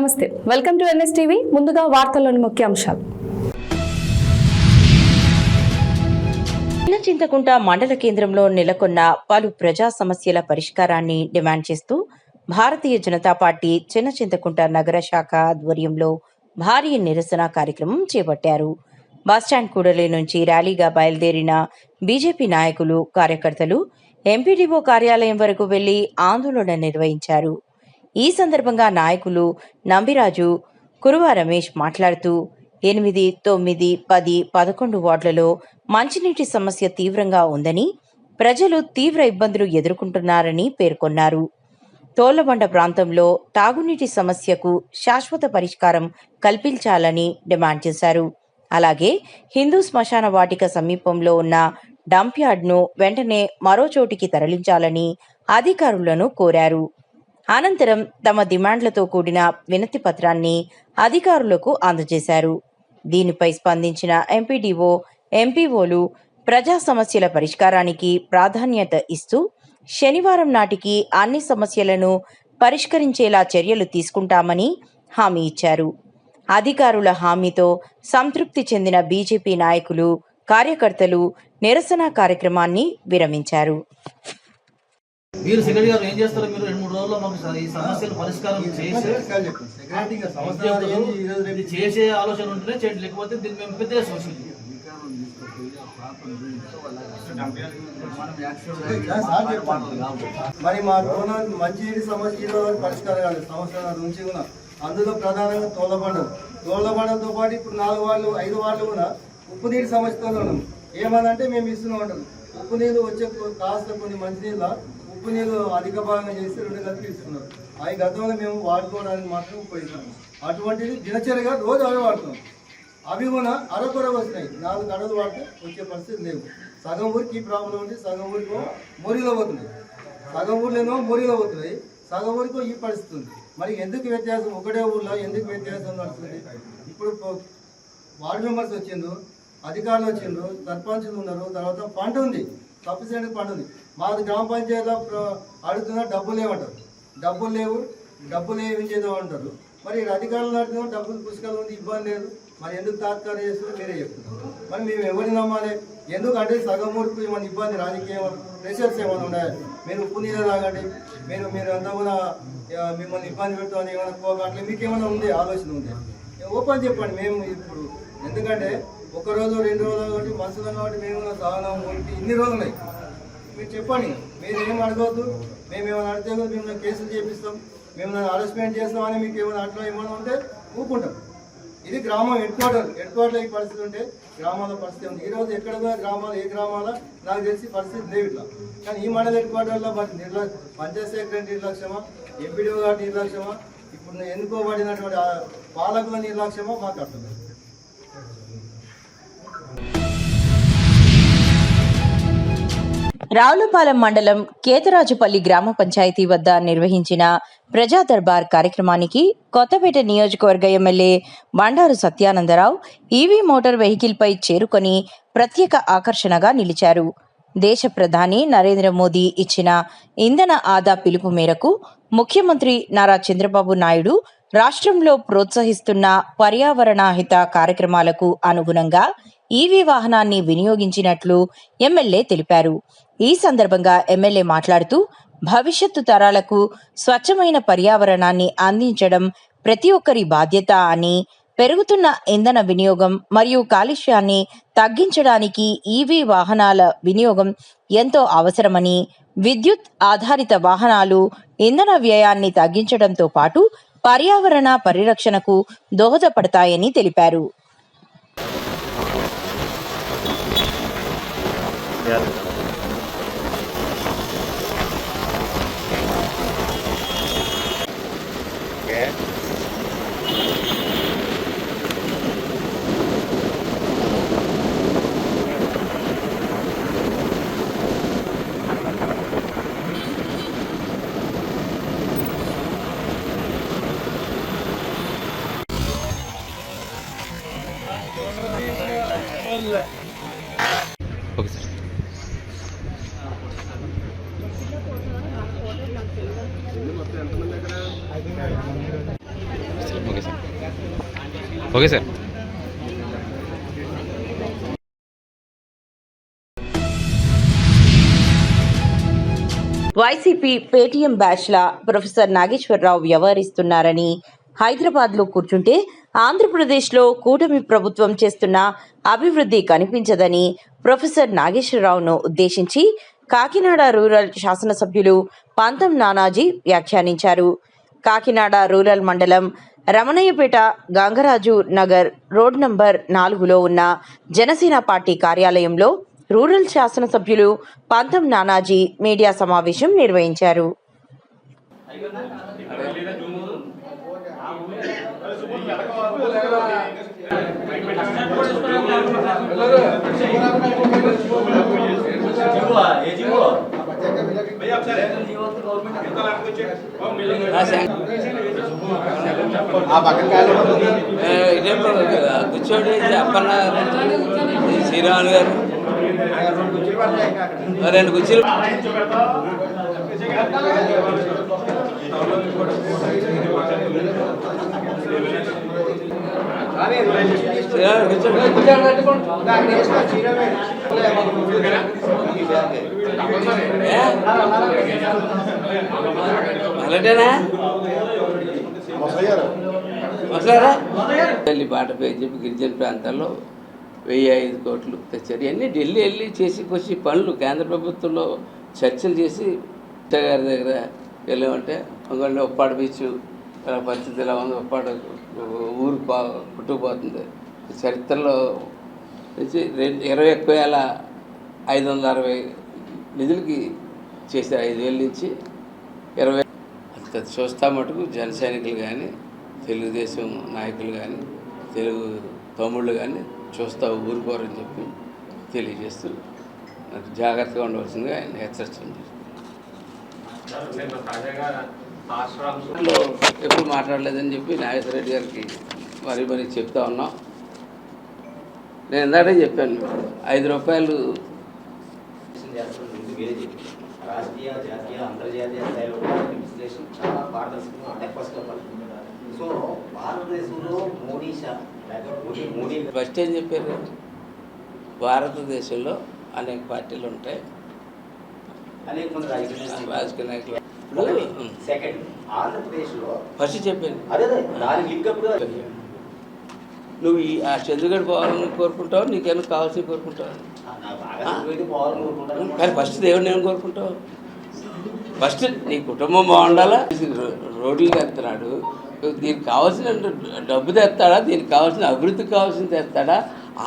నమస్తే, welcome to NS TV. ముందుగా వార్తల్లోని ముఖ్యాంశాలు. చిన్నచింతకుంట మండల కేంద్రంలో నెలకొన్న పలు ప్రజా సమస్యల పరిష్కారాన్ని డిమాండ్ చేస్తూ భారతీయ జనతా పార్టీ చిన్నచింతకుంట నగర శాఖ ఆధ్వర్యంలో భారీ నిరసన కార్యక్రమం చేపట్టారు. బస్టాండ్ కూడలి నుంచి ర్యాలీగా బయలుదేరిన బీజేపీ నాయకులు, కార్యకర్తలు ఎంపీడీఓ కార్యాలయం వరకు వెళ్లి ఆందోళన నిర్వహించారు. ఈ సందర్భంగా నాయకులు నంబిరాజు, కురువ రమేష్ మాట్లాడుతూ 8, 9, 10, 11 వార్డులలో మంచినీటి సమస్య తీవ్రంగా ఉందని, ప్రజలు తీవ్ర ఇబ్బందులు ఎదుర్కొంటున్నారని పేర్కొన్నారు. తోళ్లబండ ప్రాంతంలో తాగునీటి సమస్యకు శాశ్వత పరిష్కారం కల్పించాలని డిమాండ్ చేశారు. అలాగే హిందూ శ్మశాన వాటిక సమీపంలో ఉన్న డంప్ యార్డ్ను వెంటనే మరో చోటికి తరలించాలని అధికారులను కోరారు. అనంతరం తమ డిమాండ్లతో కూడిన వినతి పత్రాన్ని అధికారులకు అందజేశారు. దీనిపై స్పందించిన ఎంపీడీఓ, ఎంపీఓలు ప్రజా సమస్యల పరిష్కారానికి ప్రాధాన్యత ఇస్తూ శనివారం నాటికి అన్ని సమస్యలను పరిష్కరించేలా చర్యలు తీసుకుంటామని హామీ ఇచ్చారు. అధికారుల హామీతో సంతృప్తి చెందిన బీజేపీ నాయకులు, కార్యకర్తలు నిరసన కార్యక్రమాన్ని విరమించారు. మీరు సెక్రటరీ గారు ఏం చేస్తారు? మీరు 2-3 రోజుల్లో మాకు ఈ సమస్యలు పరిష్కారం చేసే ఆలోచన ఉంటేనే చేయండి, లేకపోతే దీన్ని మేము పెద్ద సోషల్ మరి మా మంచినీటి సమస్య పరిష్కారం కాదు. సంవత్సరాల నుంచి కూడా అందులో ప్రధానంగా తోళ్లబండతో పాటు ఇప్పుడు 4 వార్డులు 5 వార్డులు కూడా ఉప్పు నీటి సమస్యతో ఉన్నాం. ఏమనంటే మేము ఇస్తూనే ఉంటాం. ఉప్పు నీళ్ళు వచ్చే కాస్త కొన్ని మంచినీళ్ళ ఉప్పు నీళ్ళు అధిక భాగంగా చేసి 2 గంటలు ఇస్తున్నారు. అవి గతంలో మేము వాడుకోవడానికి మాత్రం ఉపయోగిస్తాం. అటువంటిది దినచర్యగా రోజు అవి వాడుతున్నాం. అవి కూడా అరకొరకు వస్తున్నాయి. 4 గంటలు వాడితే వచ్చే పరిస్థితి లేవు. సగం ఊరికి ఈ ప్రాబ్లం ఉంది, సగం ఊరికో మోరీలో పోతున్నాయి, సగం ఊర్లేనో మోరీలో పోతున్నాయి, సగం ఊరికో ఈ పరిస్థితి ఉంది. మరి ఎందుకు వ్యత్యాసం? ఒకటే ఊర్లో ఎందుకు వ్యత్యాసం నడుస్తుంది? ఇప్పుడు వార్డు మెంబర్స్ వచ్చిండ్రు, అధికారులు వచ్చిండ్రు, సర్పంచులు ఉన్నారు, తర్వాత ఫండ్ ఉంది, సఫిషియెంట్ ఫండ్ ఉంది. మాది గ్రామ పంచాయతీలో అడుగుతున్నా డబ్బులు లేవంటారు. డబ్బులు ఏమించేదో అంటారు. మరి అధికారులు అడుగుతున్నా డబ్బులు పుస్తకాలు ఉంది, ఇబ్బంది లేదు. మరి ఎందుకు తాత్కారం చేస్తున్నారు మీరే చెప్తున్నారు. మరి మేము ఎవరిని నమ్మాలి? ఎందుకంటే సగం ఊరికి ఏమైనా ఇబ్బంది, రాజకీయ ప్రెషర్స్ ఏమైనా ఉన్నాయి. మీరు ఉప్పు నీళ్ళు తాగండి, మీరు అంతా కూడా మిమ్మల్ని ఇబ్బంది పెడతామని ఏమైనా పోగట్లే మీకు ఏమైనా ఉంది, ఆలోచన ఉంది, ఓపెన్ చెప్పండి. మేము ఇప్పుడు ఎందుకంటే 1 రోజు 2 రోజులు కాబట్టి మనుషులం కాబట్టి మేము సహనం ఊరికి ఇన్ని రోజులు ఉన్నాయి. మీరు చెప్పండి, మీరు ఏం అడగవద్దు. మేము ఏమైనా అడిగితే మిమ్మల్ని కేసులు చేపిస్తాం, మిమ్మల్ని అరెస్ట్మెంట్ చేస్తామని మీకు ఏమైనా అట్లా ఏమైనా ఉంటే ఊపుకుంటాం. ఇది గ్రామం హెడ్ క్వార్టర్ ఈ పరిస్థితి ఉంటే గ్రామాల పరిస్థితి ఉంది. ఈరోజు ఎక్కడ కూడా గ్రామాలు ఏ గ్రామాల నాకు తెలిసి పరిస్థితి లేవు ఇట్లా. కానీ ఈ మండల హెడ్ క్వార్టర్లో మరి పంచాయత్ సెక్రటరీ నిర్లక్ష్యమా, ఎంపీడీఓ గారి నిర్లక్ష్యమా, ఇప్పుడు ఎన్నుకోబడినటువంటి పాలకుల నిర్లక్ష్యమా మాకు అర్థం. రావులపాలెం మండలం కేతరాజుపల్లి గ్రామ పంచాయతీ వద్ద నిర్వహించిన ప్రజా దర్బార్ కార్యక్రమానికి కొత్తపేట నియోజకవర్గ MLA Bandaru Satyanandarao EV motor వెహికల్పై చేరుకొని ప్రత్యేక ఆకర్షణగా నిలిచారు. దేశ ప్రధాని నరేంద్ర మోదీ ఇచ్చిన ఇంధన ఆదా పిలుపు మేరకు ముఖ్యమంత్రి నారా చంద్రబాబు నాయుడు రాష్ట్రంలో ప్రోత్సహిస్తున్న పర్యావరణహిత కార్యక్రమాలకు అనుగుణంగా ఈవీ వాహనాన్ని వినియోగించినట్లు ఎమ్మెల్యే తెలిపారు. ఈ సందర్భంగా ఎమ్మెల్యే మాట్లాడుతూ భవిష్యత్తు తరాలకు స్వచ్ఛమైన పర్యావరణాన్ని అందించడం ప్రతి ఒక్కరి బాధ్యత అని, పెరుగుతున్న ఇంధన వినియోగం మరియు కాలుష్యాన్ని తగ్గించడానికి ఈవీ వాహనాల వినియోగం ఎంతో అవసరమని, విద్యుత్ ఆధారిత వాహనాలు ఇంధన వ్యయాన్ని తగ్గించడంతో పాటు పర్యావరణ పరిరక్షణకు దోహదపడతాయని తెలిపారు. Okay sir. వైసీపీ పేటీఎం బ్యాచ్ల ప్రొఫెసర్ నాగేశ్వరరావు వ్యవహరిస్తున్నారని, హైదరాబాద్లో కూర్చుంటే ఆంధ్రప్రదేశ్లో కూటమి ప్రభుత్వం చేస్తున్న అభివృద్ధి కనిపించదని ప్రొఫెసర్ నాగేశ్వరరావును ఉద్దేశించి కాకినాడ రూరల్ శాసనసభ్యులు పంతం నానాజీ వ్యాఖ్యానించారు. కాకినాడ రూరల్ మండలం రమణయ్యపేట గంగరాజు నగర్ రోడ్ నంబర్ 4లో ఉన్న జనసేన పార్టీ కార్యాలయంలో రూరల్ శాసనసభ్యులు పంతం నానాజీ మీడియా సమావేశం నిర్వహించారు. కూర్చోండి అప్పన్న శ్రీరాములు గారు రెండు కుర్చీలు అలాంటేనా వస్తారా ఢిల్లీ బాట పేరు చెప్పి గిరిజన ప్రాంతాల్లో 1005 కోట్లు తెచ్చారు. ఇవన్నీ ఢిల్లీ వెళ్ళి చేసి పనులు కేంద్ర ప్రభుత్వంలో చర్చలు చేసి గారి దగ్గర వెళ్ళామంటే ఒకళ్ళు ఒప్పాడ బీచ్ పరిస్థితి ఎలా ఉంది, ఒప్పాడ ఊరు పుట్టుకుపోతుంది. చరిత్రలో నుంచి 21,560 నిధులకి చేశారు. 5,000 నుంచి 20 అంత చూస్తా మటుకు జన సైనికులు కానీ, తెలుగుదేశం నాయకులు కానీ, తెలుగు తమ్ముళ్ళు కానీ చూస్తా ఊరుకోరని చెప్పి తెలియజేస్తూ జాగ్రత్తగా ఉండవలసిందిగా ఆయన హెచ్చరించండి. ఎప్పుడు మాట్లాడలేదని చెప్పి నాగేశ్వర రెడ్డి గారికి మరీ చెప్తా ఉన్నాం. నేను ఇందాకే చెప్పాను, 5 రూపాయలు రాష్ట్రీయ, జాతీయ, అంతర్జాతీయ స్థాయిలో విశ్లేషణ చాలా పారదర్శకంగా సో భారతదేశంలో మోడీ ఫస్ట్ ఏం చెప్పారు, భారతదేశంలో అనేక పార్టీలు ఉంటాయి, అనేక మంది రాజకీయ నాయకులు. సెకండ్ ఆంధ్రప్రదేశ్లో ఫస్ట్ చెప్పాను అదే దాని లింక్ అప్పుడు నువ్వు ఆ చంద్రగఢ్ పోవాలని కోరుకుంటావు, నీకేమైనా కావాల్సి కోరుకుంటావు. కానీ ఫస్ట్ దేవుడిని ఏమైనా కోరుకుంటావు? ఫస్ట్ నీ కుటుంబం బాగుండాలా. రోడ్లు తెస్తున్నాడు, దీనికి కావాల్సిన డబ్బు తెస్తాడా, దీనికి కావాల్సిన అభివృద్ధికి కావాల్సిన తెస్తాడా?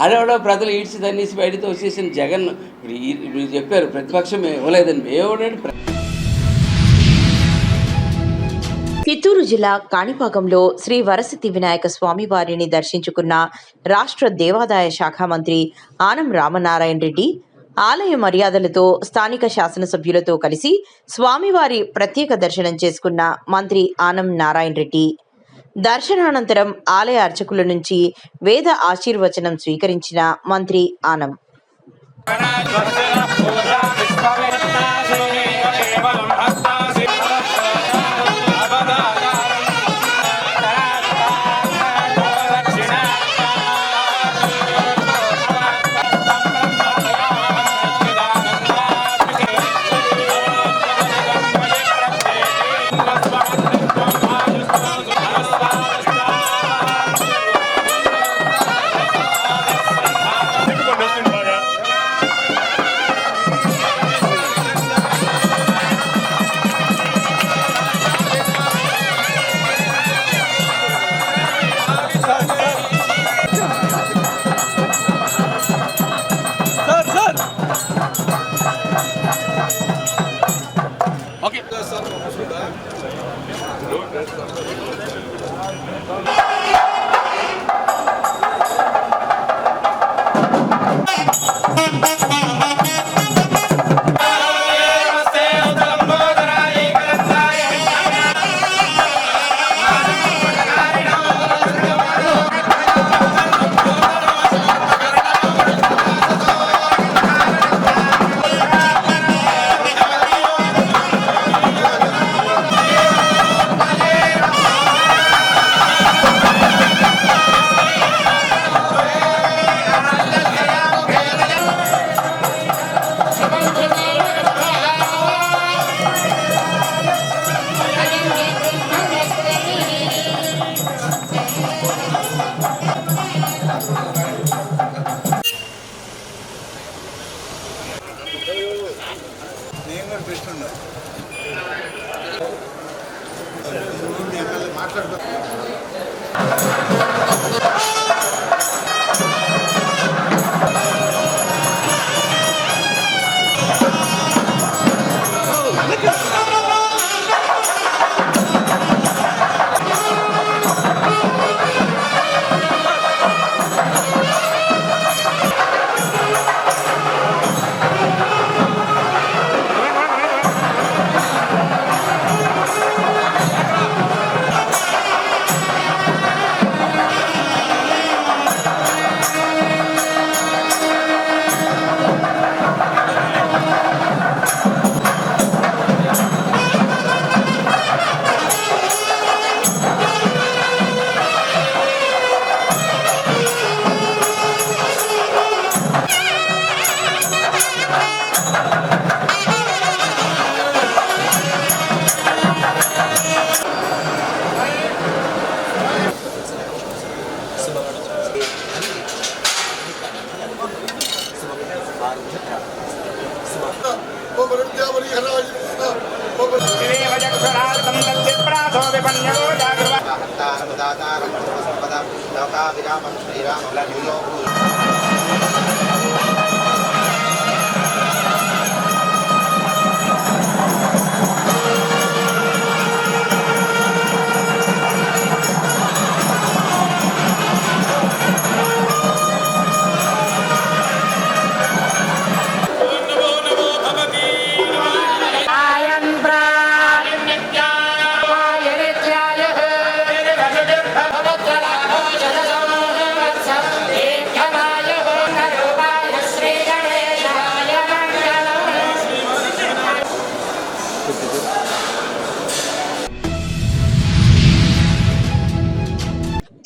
ఆడేవాడో ప్రజలు ఈడ్చి తన్నేసి బయటతో వచ్చేసిన జగన్ ఇప్పుడు చెప్పారు ప్రతిపక్షం ఇవ్వలేదని. మేమేవాడంటే చిత్తూరు జిల్లా కాణిపాకంలో శ్రీ వరసిద్ధి వినాయక స్వామి వారిని దర్శించుకున్న రాష్ట్ర దేవాదాయ శాఖ మంత్రి ఆనం రామనారాయణ రెడ్డి ఆలయ మర్యాదలతో స్థానిక శాసనసభ్యులతో కలిసి స్వామివారి ప్రత్యేక దర్శనం చేసుకున్న మంత్రి ఆనం నారాయణ రెడ్డి దర్శనానంతరం ఆలయ అర్చకుల నుంచి వేద ఆశీర్వచనం స్వీకరించిన మంత్రి ఆనం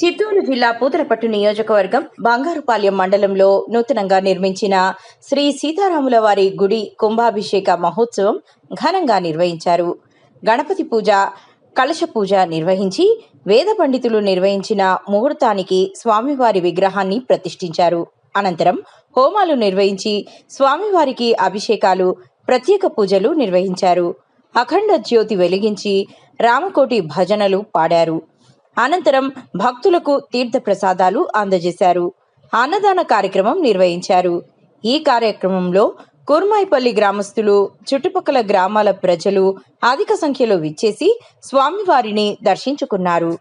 చిత్తూరు జిల్లా పూతలపట్టు నియోజకవర్గం బంగారుపాలెం మండలంలో నూతనంగా నిర్మించిన శ్రీ సీతారాముల వారి గుడి కుంభాభిషేక మహోత్సవం ఘనంగా నిర్వహించారు. గణపతి పూజ, కలశ పూజ నిర్వహించి వేద పండితులు నిర్వహించిన ముహూర్తానికి స్వామివారి విగ్రహాన్ని ప్రతిష్ఠించారు. అనంతరం హోమాలు నిర్వహించి స్వామివారికి అభిషేకాలు, ప్రత్యేక పూజలు నిర్వహించారు. అఖండ జ్యోతి వెలిగించి రామకోటి భజనలు పాడారు. అనంతరం భక్తులకు తీర్థ ప్రసాదాలు అందజేశారు. అన్నదాన కార్యక్రమం నిర్వహించారు. ఈ కార్యక్రమంలో కుర్మాయిపల్లి గ్రామస్తులు, చుట్టుపక్కల గ్రామాల ప్రజలు అధిక సంఖ్యలో విచ్చేసి స్వామివారిని దర్శించుకున్నారు.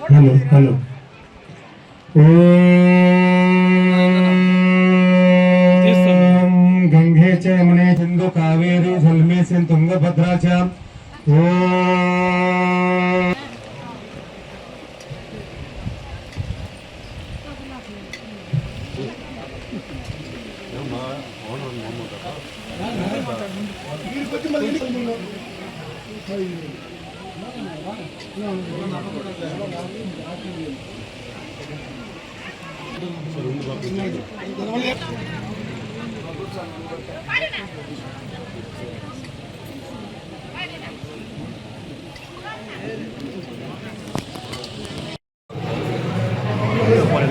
हेलो हेलो गंगे च यमुने सिंधु कावेरी जलमे से तुंगभद्रा च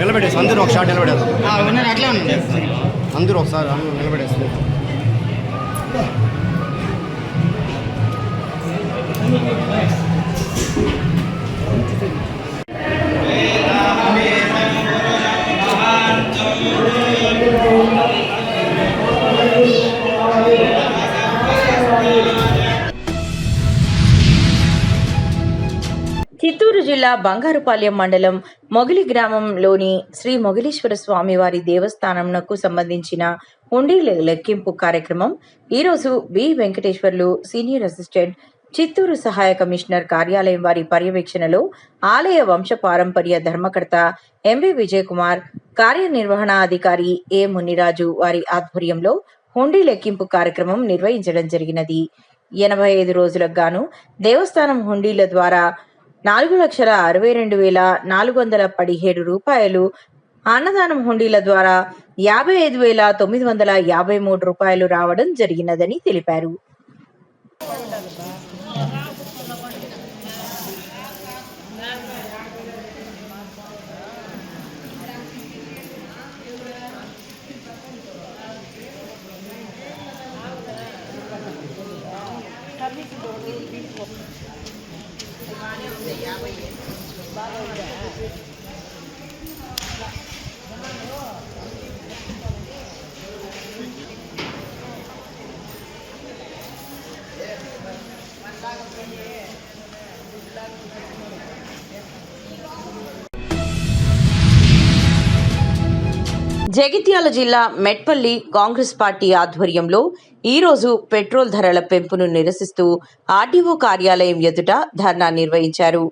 నిలబెట్టేసి అందరూ ఒక షాట్ నిలబెడేస్తారు అట్లా అందరూ ఒకసారి నిలబెట్టేస్తారు. చిత్తూరు జిల్లా బంగారుపాలెం మండలం మొగిలి గ్రామంలోని శ్రీ మొగిలీశ్వర స్వామివారి దేవస్థానంకు సంబంధించిన హుండీల లెక్కింపు కార్యక్రమం ఈరోజు B Venkateswarlu senior assistant Chittoor సహాయ కమిషనర్ కార్యాలయం వారి పర్యవేక్షణలో ఆలయ వంశ పారంపర్య ధర్మకర్త ఎంవి విజయ్ కుమార్, కార్యనిర్వహణాధికారి ఏ మునిరాజు వారి ఆధ్వర్యంలో హుండీ లెక్కింపు కార్యక్రమం నిర్వహించడం జరిగినది. 85 రోజులకు గాను దేవస్థానం హుండీల ద్వారా 4,62,417 రూపాయలు, అన్నదానం హుండీల ద్వారా 55,953 రూపాయలు రావడం జరిగినదని తెలిపారు. జగిత్యాల జిల్లా మెట్పల్లి కాంగ్రెస్ పార్టీ ఆధ్వర్యంలో ఈరోజు పెట్రోల్ ధరల పెంపును నిరసిస్తూ ఆర్డీఓ కార్యాలయం ఎదుట ధర్నా నిర్వహించారు.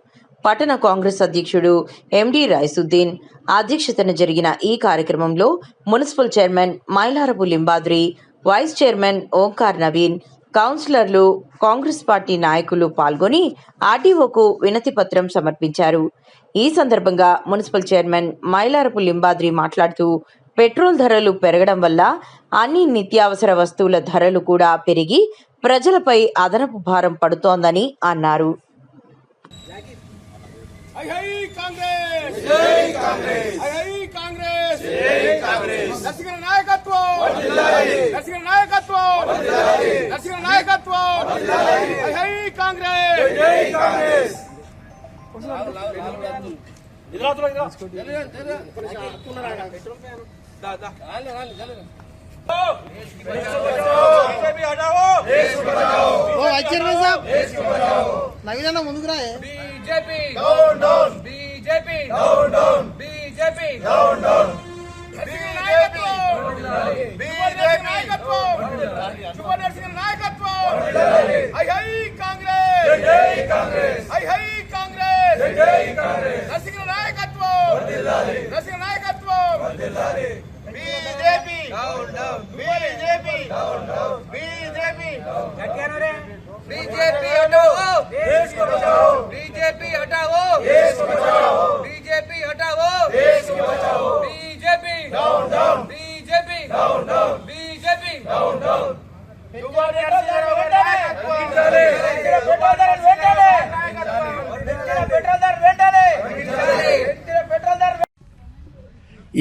పట్టణ కాంగ్రెస్ అధ్యక్షుడు ఎండి రైసుద్దీన్ అధ్యక్షతన జరిగిన ఈ కార్యక్రమంలో municipal chairman Mailarapu Limbadri, vice chairman Omkar Naveen, కౌన్సిలర్లు, కాంగ్రెస్ పార్టీ నాయకులు పాల్గొని ఆర్డీఓకు వినతి పత్రం సమర్పించారు. ఈ సందర్భంగా మున్సిపల్ చైర్మన్ మైలారపు లింబాద్రి మాట్లాడుతూ పెట్రోల్ ధరలు పెరగడం వల్ల అన్ని నిత్యావసర వస్తువుల ధరలు కూడా పెరిగి ప్రజలపై అదనపు భారం పడుతోందని అన్నారు. ముందుకు రా.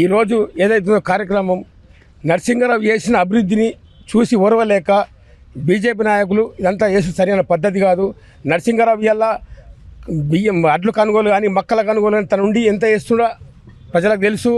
ఈరోజు ఏదైతుందో కార్యక్రమం నరసింహారావు చేసిన అభివృద్ధిని చూసి ఓర్వలేక బీజేపీ నాయకులు ఇదంతా చేసి సరైన పద్ధతి కాదు. నరసింహారావు ఇవాళ బియ్యం అడ్లు కొనుగోలు కానీ మక్కల కొనుగోలు కానీ తన నుండి ఎంత చేస్తుండో ప్రజలకు తెలుసు.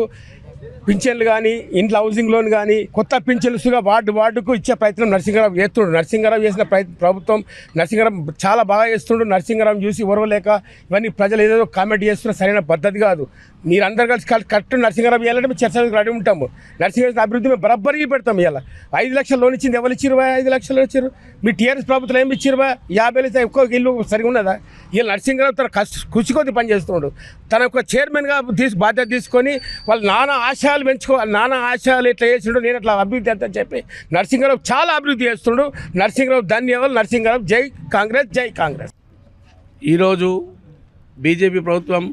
పింఛన్లు కానీ ఇంట్లో హౌసింగ్ లోన్ కానీ కొత్త పింఛన్లుగా వార్డుకు ఇచ్చే ప్రయత్నం నరసింహారావు చేస్తుండు. నరసింహారావు చేసిన ప్రభుత్వం నరసింహారావు చాలా బాగా చేస్తుండు. నరసింహారావు చూసి ఓర్వలేక ఇవన్నీ ప్రజలు ఏదో కామెంట్ చేస్తున్న సరైన పద్ధతి కాదు. మీరందరూ కలిసి కరెక్ట్ నరసింహారావు ఇవ్వాలంటే మేము చర్చకు రెడీ ఉంటాము. నరసింహారావు అభివృద్ధి మేము బరాబరికి పెడతాం. ఇలా 5 లక్షల లోన్ ఇచ్చింది ఎవరు ఇచ్చారు? 5 లక్షలు ఇచ్చారు. మీ టీఆర్ఎస్ ప్రభుత్వం ఏమి ఇచ్చారు? 50 ఎక్కువ ఇల్లు సరిగా ఉన్నదా? ఇలా నరసింహారావు తన కృషి కొద్ది పనిచేస్తున్నాడు. తన యొక్క చైర్మన్గా బాధ్యత తీసుకొని వాళ్ళు నానా ఆశయాలు పెంచుకోవాలి. నానా ఆశయాలు ఎట్లా చేసిండు, నేను అట్లా అభివృద్ధి అంత చెప్పి నరసింహారావు చాలా అభివృద్ధి చేస్తున్నాడు. నరసింహారావు ధన్యవాదాలు. నరసింహారావు జై కాంగ్రెస్, జై కాంగ్రెస్. ఈరోజు బీజేపీ ప్రభుత్వం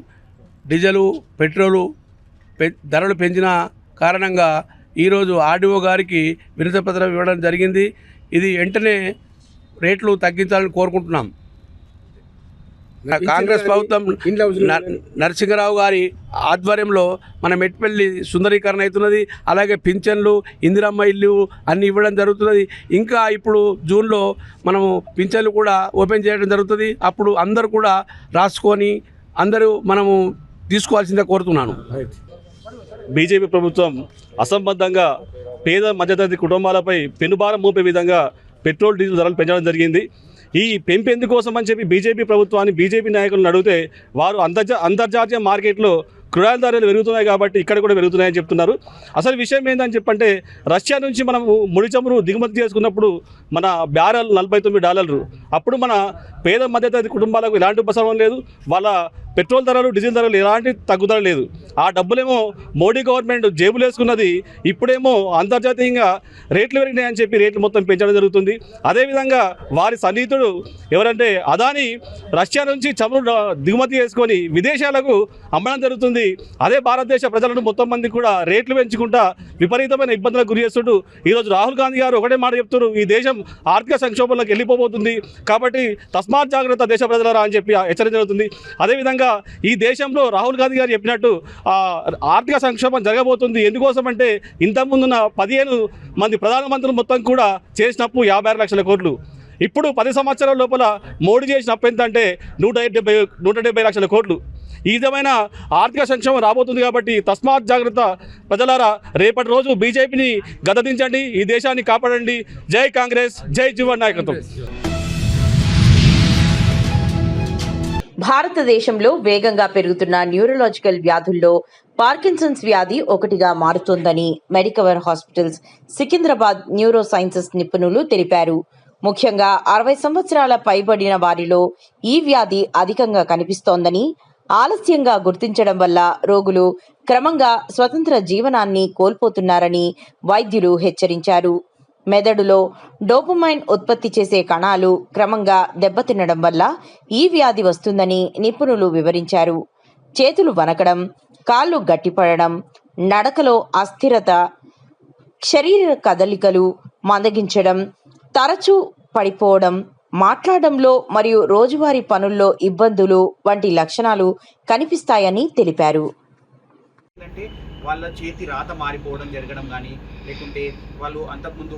డీజిలు పెట్రోలు ధరలు పెంచిన కారణంగా ఈరోజు ఆర్డీఓ గారికి వినతిపత్రం ఇవ్వడం జరిగింది. ఇది వెంటనే రేట్లు తగ్గించాలని కోరుకుంటున్నాం. కాంగ్రెస్ ప్రభుత్వం నరసింహరావు గారి ఆధ్వర్యంలో మన మెట్పల్లి సుందరీకరణ అవుతున్నది. అలాగే పింఛన్లు, ఇందిరమ్మ ఇల్లు అన్నీ ఇవ్వడం జరుగుతున్నది. ఇంకా ఇప్పుడు జూన్లో మనము పింఛన్లు కూడా ఓపెన్ చేయడం జరుగుతుంది. అప్పుడు అందరూ కూడా రాసుకొని అందరూ మనము తీసుకోవాల్సిందే కోరుతున్నాను. బీజేపీ ప్రభుత్వం అసంబద్ధంగా పేద మధ్యతరగతి కుటుంబాలపై పెనుభారం మోపే విధంగా పెట్రోల్ డీజిల్ ధరలు పెంచడం జరిగింది. ఈ పెంపు ఎందుకోసం అని చెప్పి బీజేపీ ప్రభుత్వాన్ని బీజేపీ నాయకులను అడిగితే వారు అంతర్జాతీయ మార్కెట్లో క్రూడాయిల్ ధరలు పెరుగుతున్నాయి కాబట్టి ఇక్కడ కూడా పెరుగుతున్నాయని చెప్తున్నారు. అసలు విషయం ఏంటని చెప్పంటే రష్యా నుంచి మనము ముడి చమురు దిగుమతి చేసుకున్నప్పుడు మన బ్యారెల్ $49. అప్పుడు మన పేద మధ్యతరగతి కుటుంబాలకు ఎలాంటి ఉపశమనం లేదు. వాళ్ళ పెట్రోల్ ధరలు, డీజిల్ ధరలు ఎలాంటి తగ్గుదల లేదు. ఆ డబ్బులేమో మోడీ గవర్నమెంట్ జేబులు వేసుకున్నది. ఇప్పుడేమో అంతర్జాతీయంగా రేట్లు పెరిగినాయని చెప్పి రేట్లు మొత్తం పెంచడం జరుగుతుంది. అదేవిధంగా వారి సన్నిహితుడు ఎవరంటే అదాని రష్యా నుంచి చమురు దిగుమతి చేసుకొని విదేశాలకు అమ్మడం జరుగుతుంది. అదే భారతదేశ ప్రజలను మొత్తం మంది కూడా రేట్లు పెంచుకుంటా విపరీతమైన ఇబ్బందులకు గురి చేస్తుంటూ ఈరోజు రాహుల్ గాంధీ గారు ఒకటే మాట చెప్తున్నారు, ఈ దేశం ఆర్థిక సంక్షోభంలోకి వెళ్ళిపోబోతుంది కాబట్టి తస్మాత్ జాగ్రత్త దేశ ప్రజలరా అని చెప్పి హెచ్చరించడం జరుగుతుంది. అదేవిధంగా ఈ దేశంలో రాహుల్ గాంధీ గారు చెప్పినట్టు ఆర్థిక సంక్షోభం జరగబోతుంది. ఎందుకోసం అంటే ఇంతకుముందున్న 15 మంది ప్రధానమంత్రులు మొత్తం కూడా చేసిన అప్పు 56 లక్షల కోట్లు. ఇప్పుడు 10 సంవత్సరాల లోపల మోడీ చేసిన అప్పు ఎంత అంటే 170 లక్షల కోట్లు. ఈ విధమైన ఆర్థిక సంక్షోభం రాబోతుంది కాబట్టి తస్మాత్ జాగ్రత్త ప్రజలారా, రేపటి రోజు బీజేపీని గద్దదించండి, ఈ దేశాన్ని కాపాడండి. జై కాంగ్రెస్, జై జీవన్ నాయకత్వం. భారతదేశంలో వేగంగా పెరుగుతున్న న్యూరలాజికల్ వ్యాధుల్లో పార్కిన్సన్స్ వ్యాధి ఒకటిగా మారుతోందని Medicover hospitals Secunderabad neuro sciences నిపుణులు తెలిపారు. ముఖ్యంగా 60 సంవత్సరాల పైబడిన వారిలో ఈ వ్యాధి అధికంగా కనిపిస్తోందని, ఆలస్యంగా గుర్తించడం వల్ల రోగులు క్రమంగా స్వతంత్ర జీవనాన్ని కోల్పోతున్నారని వైద్యులు హెచ్చరించారు. మెదడులో డోపమైన్ ఉత్పత్తి చేసే కణాలు క్రమంగా దెబ్బతినడం వల్ల ఈ వ్యాధి వస్తుందని నిపుణులు వివరించారు. చేతులు వణకడం, కాళ్ళు గట్టిపడడం, నడకలో అస్థిరత, శరీర కదలికలు మందగించడం, తరచూ పడిపోవడం, మాట్లాడడంలో మరియు రోజువారీ పనుల్లో ఇబ్బందులు వంటి లక్షణాలు కనిపిస్తాయని తెలిపారు. వాళ్ళ చేతి రాత మారిపోవడం జరగడం కానీ, లేకుంటే వాళ్ళు అంతకుముందు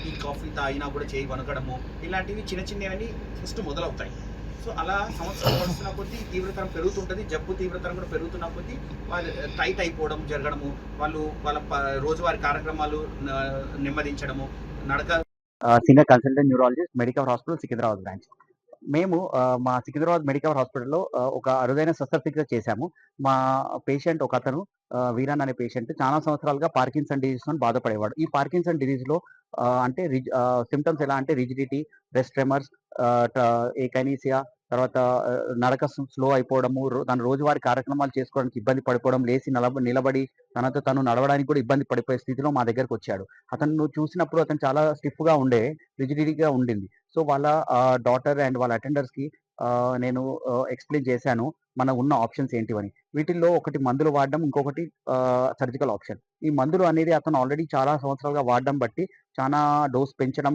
టీ కాఫీ తాగినా కూడా చేయి వణకడము, ఇలాంటివి చిన్నవన్నీ ఫస్ట్ మొదలవుతాయి. సో అలా సంవత్సరం గడుస్తున్న కొద్దీ తీవ్రతరం పెరుగుతుంటుంది, జబ్బు తీవ్రతరం కూడా పెరుగుతున్న కొద్దీ వాళ్ళు టైట్ అయిపోవడం జరగడము, వాళ్ళ రోజువారీ కార్యక్రమాలు నెమ్మదించడము, నడక. Senior consultant neurologist, Medicover hospital Secunderabad branch. మేము మా సికింద్రాబాద్ మెడికవర్ హాస్పిటల్లో ఒక అరుదైన శస్త్రచికిత్స చేశాము. మా పేషెంట్ ఒక అతను వీరన్ అనే పేషెంట్ చాలా సంవత్సరాలుగా పార్కిన్సన్ డిజీజ్తో బాధపడేవాడు. ఈ పార్కిన్సన్ డిజీజ్లో అంటే సిమ్టమ్స్ ఎలా అంటే రిజిడిటీ, బ్రెస్ట్ ట్రెమర్స్, ఏకైనీసియా, తర్వాత నడక స్లో అయిపోవడము, తన రోజువారీ కార్యక్రమాలు చేసుకోవడానికి ఇబ్బంది పడిపోవడం, లేచి నిలబడి తనతో తను నడవడానికి కూడా ఇబ్బంది పడిపోయే స్థితిలో మా దగ్గరకు వచ్చాడు. అతను చూసినప్పుడు అతను చాలా స్టిఫ్గా ఉండే, రిజిడిటీగా ఉండింది. సో వాళ్ళ డాటర్ అండ్ వాళ్ళ అటెండర్స్కి నేను ఎక్స్ప్లెయిన్ చేశాను మన ఉన్న ఆప్షన్స్ ఏంటివని. వీటిల్లో ఒకటి మందులు వాడడం, ఇంకొకటి సర్జికల్ ఆప్షన్. ఈ మందులు అనేది అతను ఆల్రెడీ చాలా సంవత్సరాలుగా వాడడం బట్టి చాలా డోస్ పెంచడం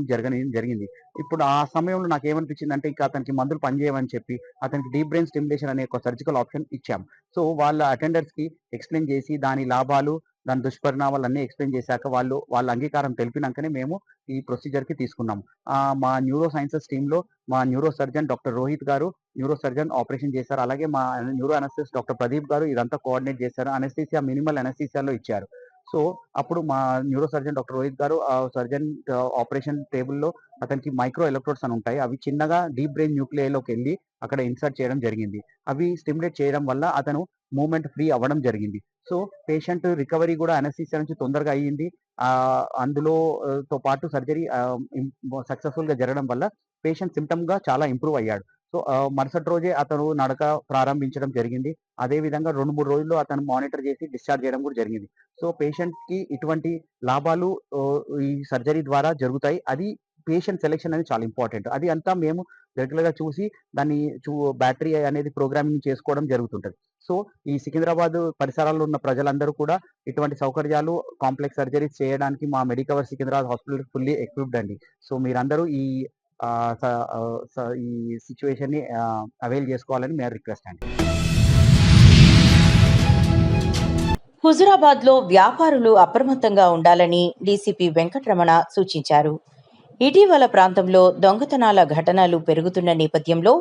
జరిగింది. ఇప్పుడు ఆ సమయంలో నాకు ఏమనిపించింది అంటే ఇంకా అతనికి మందులు పనిచేయమని చెప్పి అతనికి డీప్ బ్రెయిన్ స్టిమ్యులేషన్ అనే ఒక సర్జికల్ ఆప్షన్ ఇచ్చాం. సో వాళ్ళ అటెండర్స్కి ఎక్స్ప్లెయిన్ చేసి దాని లాభాలు, దాని దుష్పరిణామాలు అన్నీ ఎక్స్ప్లెయిన్ చేశాక వాళ్ళ అంగీకారం తెలిపినాకనే మేము ఈ ప్రొసీజర్కి తీసుకున్నాము. మా న్యూరో సైన్సెస్ టీంలో మా న్యూరో సర్జన్ డాక్టర్ రోహిత్ గారు న్యూరో సర్జన్ ఆపరేషన్ చేశారు. అలాగే మా న్యూరో అనస్థిస్ట్ డాక్టర్ ప్రదీప్ గారు ఇదంతా కోఆర్డినేట్ చేశారు. అనస్థీసియా మినిమల్ అనస్థీసియాలో ఇచ్చారు. సో అప్పుడు మా న్యూరో సర్జన్ డాక్టర్ రోహిత్ గారు ఆ సర్జన్ ఆపరేషన్ టేబుల్లో అతనికి మైక్రో ఎలక్ట్రోడ్స్ అని ఉంటాయి, అవి చిన్నగా డీప్ బ్రెయిన్ న్యూక్లియర్లోకి వెళ్ళి అక్కడ ఇన్సర్ట్ చేయడం జరిగింది. అవి స్టిమ్యులేట్ చేయడం వల్ల అతను మూమెంట్ ఫ్రీ అవ్వడం జరిగింది. సో పేషెంట్ రికవరీ కూడా అనస్థీసియా నుంచి తొందరగా అయ్యింది. అందులో తో పాటు సర్జరీ సక్సెస్ఫుల్గా జరగడం వల్ల పేషెంట్ సిమ్టమ్గా చాలా ఇంప్రూవ్ అయ్యాడు. సో మరుసటి రోజే అతను నడక ప్రారంభించడం జరిగింది. అదేవిధంగా 2-3 రోజుల్లో అతను మానిటర్ చేసి డిశ్చార్జ్ చేయడం కూడా జరిగింది. సో పేషెంట్కి ఇటువంటి లాభాలు ఈ సర్జరీ ద్వారా జరుగుతాయి. అది పేషెంట్ సెలెక్షన్ అనేది చాలా ఇంపార్టెంట్. అది అంతా మేము రెగ్యులర్గా చూసి దాన్ని బ్యాటరీ అనేది ప్రోగ్రామింగ్ చేసుకోవడం జరుగుతుంటుంది. సో ఈ సికింద్రాబాద్ పరిసరాల్లో ఉన్న ప్రజలందరూ కూడా ఇటువంటి సౌకర్యాలు కాంప్లెక్స్ సర్జరీస్ చేయడానికి మా Medicover Secunderabad hospital fully equipped అండి. సో మీరందరూ ఈ సిచ్యువేషన్ని అవైల్ చేసుకోవాలని మేము రిక్వెస్ట్ అండి. హుజురాబాద్లో వ్యాపారులు అప్రమత్తంగా ఉండాలని డీసీపీ వెంకటరమణ సూచించారు. ఇటీవల ప్రాంతంలో దొంగతనాల ఘటనలు పెరుగుతున్న నేపథ్యంలో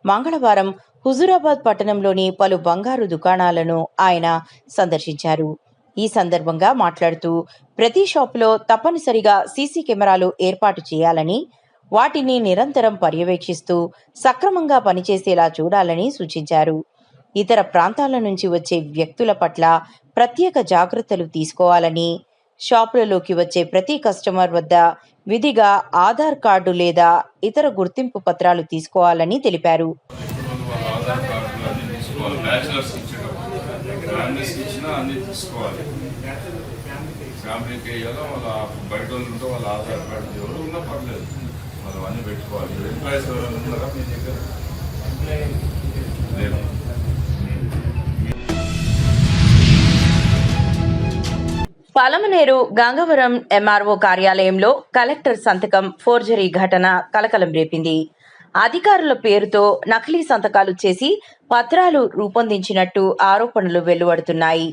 మంగళవారం హుజురాబాద్ పట్టణంలోని పలు బంగారు దుకాణాలను ఆయన సందర్శించారు. ఈ సందర్భంగా మాట్లాడుతూ ప్రతి షాపులో తప్పనిసరిగా సీసీ కెమెరాలు ఏర్పాటు చేయాలని, వాటిని నిరంతరం పర్యవేక్షిస్తూ సక్రమంగా పనిచేసేలా చూడాలని సూచించారు. ఇతర ప్రాంతాల నుంచి వచ్చే వ్యక్తుల పట్ల ప్రత్యేక జాగ్రత్తలు తీసుకోవాలని, షాపులలోకి వచ్చే ప్రతి కస్టమర్ వద్ద విధిగా ఆధార్ కార్డు లేదా ఇతర గుర్తింపు పత్రాలు తీసుకోవాలని తెలిపారు. పలమనేరు గంగవరం ఎంఆర్ఓ కార్యాలయంలో కలెక్టర్ సంతకం ఫోర్జరీ ఘటన కలకలం రేపింది. అధికారుల పేరుతో నకిలీ సంతకాలు చేసి పత్రాలు రూపొందించినట్టు ఆరోపణలు వెలువడుతున్నాయి.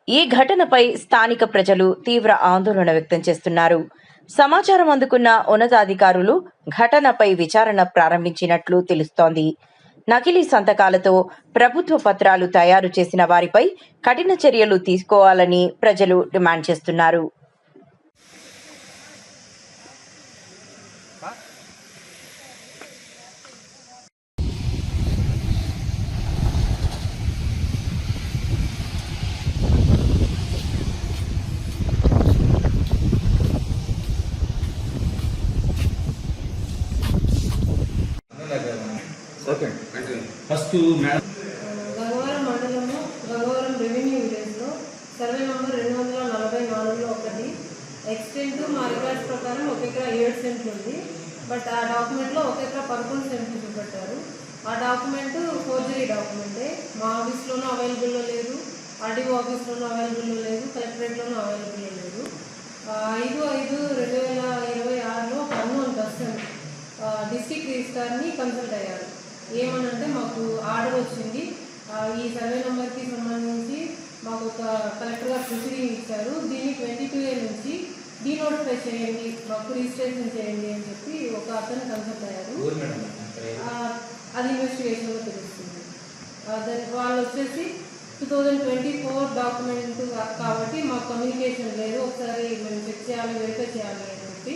ఈ ఘటనపై స్థానిక ప్రజలు తీవ్ర ఆందోళన వ్యక్తం చేస్తున్నారు. సమాచారం అందుకున్న ఉన్నతాధికారులు ఘటనపై విచారణ ప్రారంభించినట్లు తెలుస్తోంది. నకిలీ సంతకాలతో ప్రభుత్వ పత్రాలు తయారు చేసిన వారిపై కఠిన చర్యలు తీసుకోవాలని ప్రజలు డిమాండ్ చేస్తున్నారు. గంగవరం మండలము గంగవరం రెవెన్యూ విలేజ్లో సర్వే నంబర్ 244లో ఒకటి ఎక్స్టెంట్ మా రికార్డ్స్ ప్రకారం 1 ఎకరా 7 సెంట్లు ఉంది. బట్ ఆ డాక్యుమెంట్లో 1 ఎకరా 11 సెంట్లు చూపెట్టారు. ఆ డాక్యుమెంట్ ఫోర్జరీ డాక్యుమెంటే. మా ఆఫీస్లోనూ అవైలబుల్లో లేదు, ఆర్డీఓ ఆఫీస్లోనూ అవైలబుల్లో లేదు, కలెక్టరేట్లోనూ అవైలబుల్లో లేదు. 5/5/2026లో ఒక అన్నోన్ పర్సన్ డిస్ట్రిక్ట్ రిజిస్ట్రార్ని కన్సల్ట్ అయ్యారు. ఏమనంటే మాకు ఆర్డర్ వచ్చింది, ఈ సర్వే నెంబర్కి సంబంధించి మాకు ఒక కలెక్టర్ గారు ప్రొసీడింగ్ ఇచ్చారు, దీన్ని 22A నుంచి డీనోటిఫై చేయండి, మాకు రిజిస్ట్రేషన్ చేయండి అని చెప్పి ఒక అతను కన్సల్ట్ అయ్యారు. అది ఇన్వెస్టిగేషన్లో తెలుస్తుంది. వాళ్ళు వచ్చేసి 2024 డాక్యుమెంట్ కాబట్టి మాకు కమ్యూనికేషన్ లేదు, ఒకసారి మేము చెక్ చేయాలి, వెరిఫై చేయాలి అని చెప్పి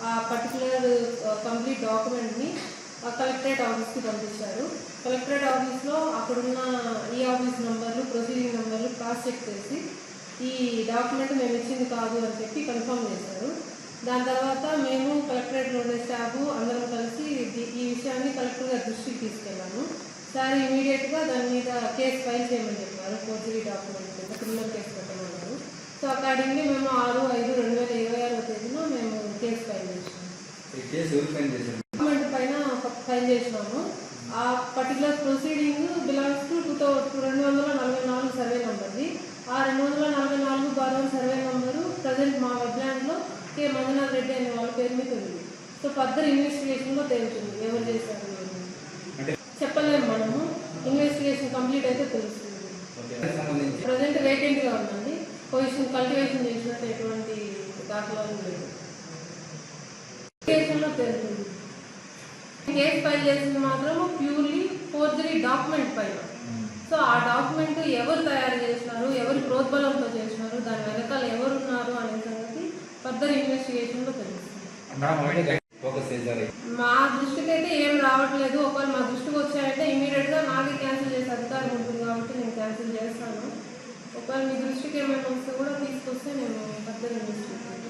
ఆ పర్టికులర్ కంప్లీట్ డాక్యుమెంట్ని కలెక్టరేట్ ఆఫీస్కి పంపించారు. కలెక్టరేట్ ఆఫీస్లో అక్కడున్న ఈ ఆఫీస్ నెంబర్లు, ప్రొసీడింగ్ నెంబర్లు క్రాస్ చెక్ చేసి ఈ డాక్యుమెంట్ మేము ఇచ్చింది కాదు అని చెప్పి కన్ఫర్మ్ చేశారు. దాని తర్వాత మేము కలెక్టరేట్లో ఉండే స్టాఫ్ అందరం కలిసి ఈ విషయాన్ని కలెక్టర్ గారి దృష్టికి తీసుకెళ్ళాము. సార్ ఇమీడియట్గా దాని మీద కేసు ఫైల్ చేయమని చెప్పారు. ఫోర్జరీ డాక్యుమెంట్ మీద క్రిమినల్ కేసు పెట్టమన్నారు. సో అకార్డింగ్లీ మేము 6/5/2026 తేదీన మేము కేసు ఫైల్ చేసాము. డాక్యుమెంట్ పైన ఫైల్ చేసినాము. ఆ particular proceeding belongs to 244 survey నెంబర్ది. ఆ 244/1 సర్వే నెంబరు ప్రజెంట్ మా వెబ్లాండ్లో కే మంజునాథ్ రెడ్డి అనే వాళ్ళ పేరు మీద ఉంది. సో ఫర్దర్ ఇన్వెస్టిగేషన్లో తేలుతుంది ఎవరు చేశారు చెప్పలేము. మనము ఇన్వెస్టిగేషన్ కంప్లీట్ అయితే తెలుస్తుంది. ప్రజెంట్ వేకెంట్గా ఉందండి. పొజిషన్ కల్టివేషన్ చేసినట్టు ఎటువంటి దాఖలాలు లేదు. ఇన్వెస్టిగేషన్లో తెలుస్తుంది. కేసు ఫైల్ చేసింది మాత్రం ప్యూర్లీ ఫోర్జరీ డాక్యుమెంట్ పైన. సో ఆ డాక్యుమెంట్ ఎవరు తయారు చేసినారు, ఎవరు ప్రోద్బలంతో చేసినారు, దాని వెనకాల ఎవరు ఉన్నారు అనే సంగతి ఫర్దర్ ఇన్వెస్టిగేషన్లో తెలుస్తుంది. మా దృష్టికి అయితే ఏం రావట్లేదు. ఒకవేళ మా దృష్టికి వచ్చాయంటే ఇమీడియట్గా నాకే క్యాన్సిల్ చేసే అధికారం ఉంటుంది కాబట్టి నేను క్యాన్సిల్ చేస్తాను. ఒకవేళ మీ దృష్టికి ఏమైనా వస్తే కూడా తీసుకొస్తే నేను ఫర్దర్ ఇన్వెస్టిగేషన్